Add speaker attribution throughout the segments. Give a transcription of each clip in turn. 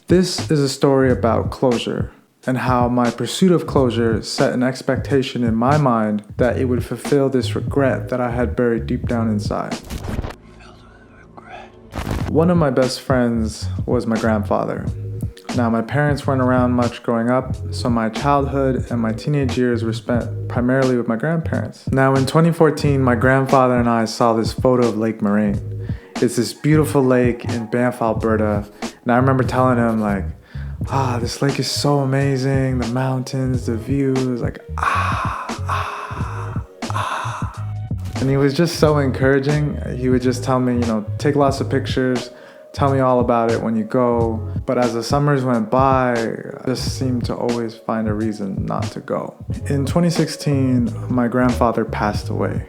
Speaker 1: This is a story about closure and how my pursuit of closure set an expectation in my mind that it would fulfill this regret that I had buried deep down inside. One of my best friends was my grandfather. Now, my parents weren't around much growing up, so my childhood and my teenage years were spent primarily with my grandparents. Now, in 2014, my grandfather and I saw this photo of Lake Moraine. It's this beautiful lake in Banff, Alberta, and I remember telling him, like, this lake is so amazing, the mountains, the views, like, And he was just so encouraging. He would just tell me, take lots of pictures, tell me all about it when you go. But as the summers went by, I just seemed to always find a reason not to go. In 2016, my grandfather passed away.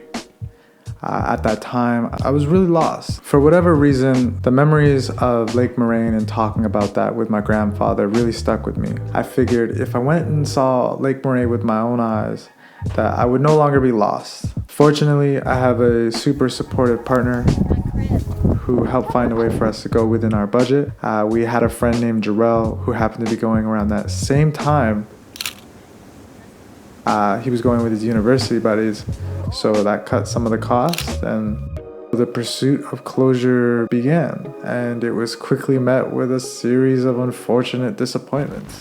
Speaker 1: At that time, I was really lost. For whatever reason, the memories of Lake Moraine and talking about that with my grandfather really stuck with me. I figured if I went and saw Lake Moraine with my own eyes, that I would no longer be lost. Fortunately, I have a super supportive partner who helped find a way for us to go within our budget. We had a friend named Jarrell who happened to be going around that same time. He was going with his university buddies, so that cut some of the cost, and the pursuit of closure began, and it was quickly met with a series of unfortunate disappointments.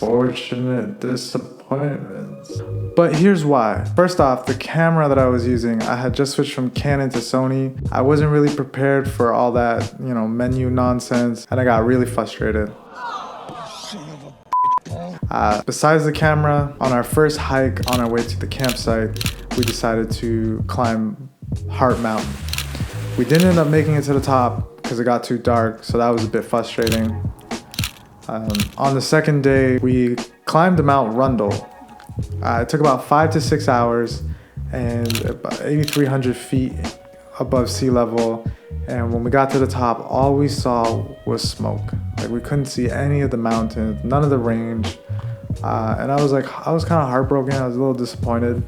Speaker 1: But here's why. First off, the camera that I was using, I had just switched from Canon to Sony. I wasn't really prepared for all that, menu nonsense, and I got really frustrated. Besides the camera, on our first hike on our way to the campsite, we decided to climb Heart Mountain. We didn't end up making it to the top because it got too dark, so that was a bit frustrating. On the second day, we climbed Mount Rundle. It took about 5 to 6 hours and about 8,300 feet above sea level. And when we got to the top, all we saw was smoke. Like, we couldn't see any of the mountains, none of the range. And I was kind of heartbroken. I was a little disappointed.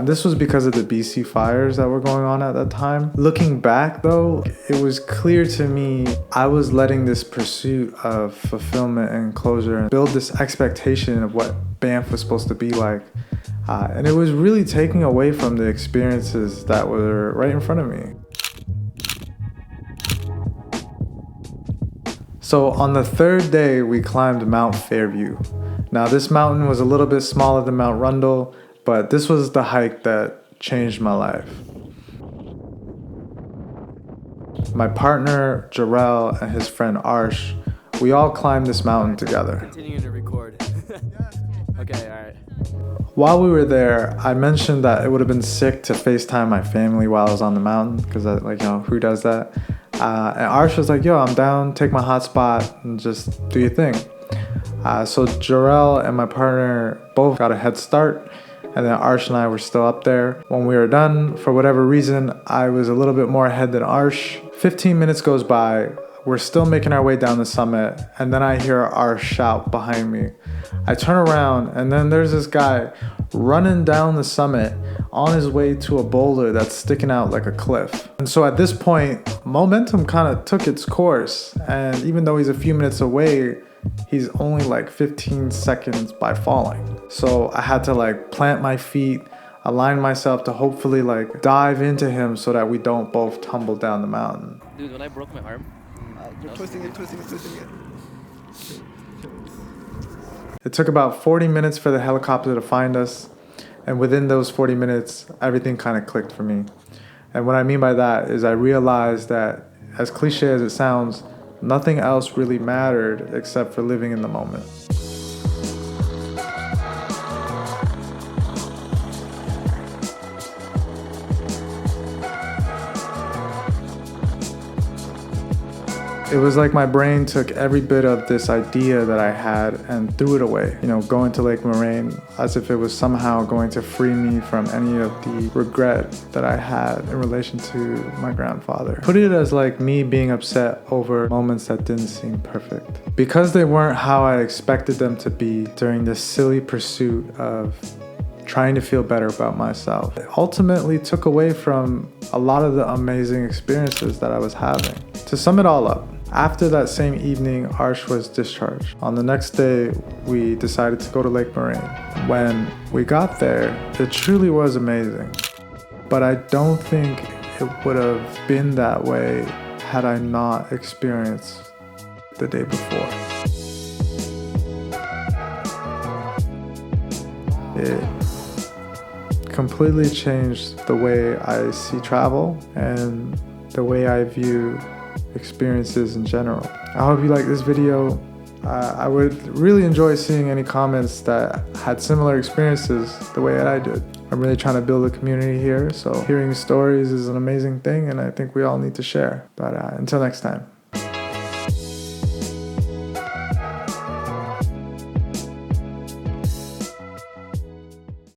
Speaker 1: This was because of the BC fires that were going on at that time. Looking back though, it was clear to me I was letting this pursuit of fulfillment and closure and build this expectation of what Banff was supposed to be like. And it was really taking away from the experiences that were right in front of me. So on the third day, we climbed Mount Fairview. Now this mountain was a little bit smaller than Mount Rundle, but this was the hike that changed my life. My partner, Jarrell, and his friend Arsh, we all climbed this mountain together.
Speaker 2: Continuing to record. Okay, all right.
Speaker 1: While we were there, I mentioned that it would have been sick to FaceTime my family while I was on the mountain, because who does that? And Arsh was like, yo, I'm down, take my hotspot and just do your thing. So Jarrell and my partner both got a head start, and then Arsh and I were still up there. When we were done, for whatever reason, I was a little bit more ahead than Arsh. 15 minutes goes by, we're still making our way down the summit, and then I hear Arsh shout behind me. I turn around, and then there's this guy running down the summit on his way to a boulder that's sticking out like a cliff. And so at this point, momentum kind of took its course, and even though he's a few minutes away, he's only like 15 seconds by falling. So I had to plant my feet, align myself to hopefully dive into him so that we don't both tumble down the mountain.
Speaker 2: Dude, when I broke my arm,
Speaker 3: You're twisting it.
Speaker 1: It took about 40 minutes for the helicopter to find us, and within those 40 minutes, everything kind of clicked for me. And what I mean by that is I realized that, as cliche as it sounds, nothing else really mattered except for living in the moment. It was like my brain took every bit of this idea that I had and threw it away. Going to Lake Moraine as if it was somehow going to free me from any of the regret that I had in relation to my grandfather. Put it as me being upset over moments that didn't seem perfect. Because they weren't how I expected them to be during this silly pursuit of trying to feel better about myself. It ultimately took away from a lot of the amazing experiences that I was having. To sum it all up, after that same evening, Arsh was discharged. On the next day, we decided to go to Lake Moraine. When we got there, it truly was amazing. But I don't think it would have been that way had I not experienced the day before. It completely changed the way I see travel and the way I view experiences in general. I hope you like this video. I would really enjoy seeing any comments that had similar experiences the way that I did. I'm really trying to build a community here, so hearing stories is an amazing thing and I think we all need to share. But until next time.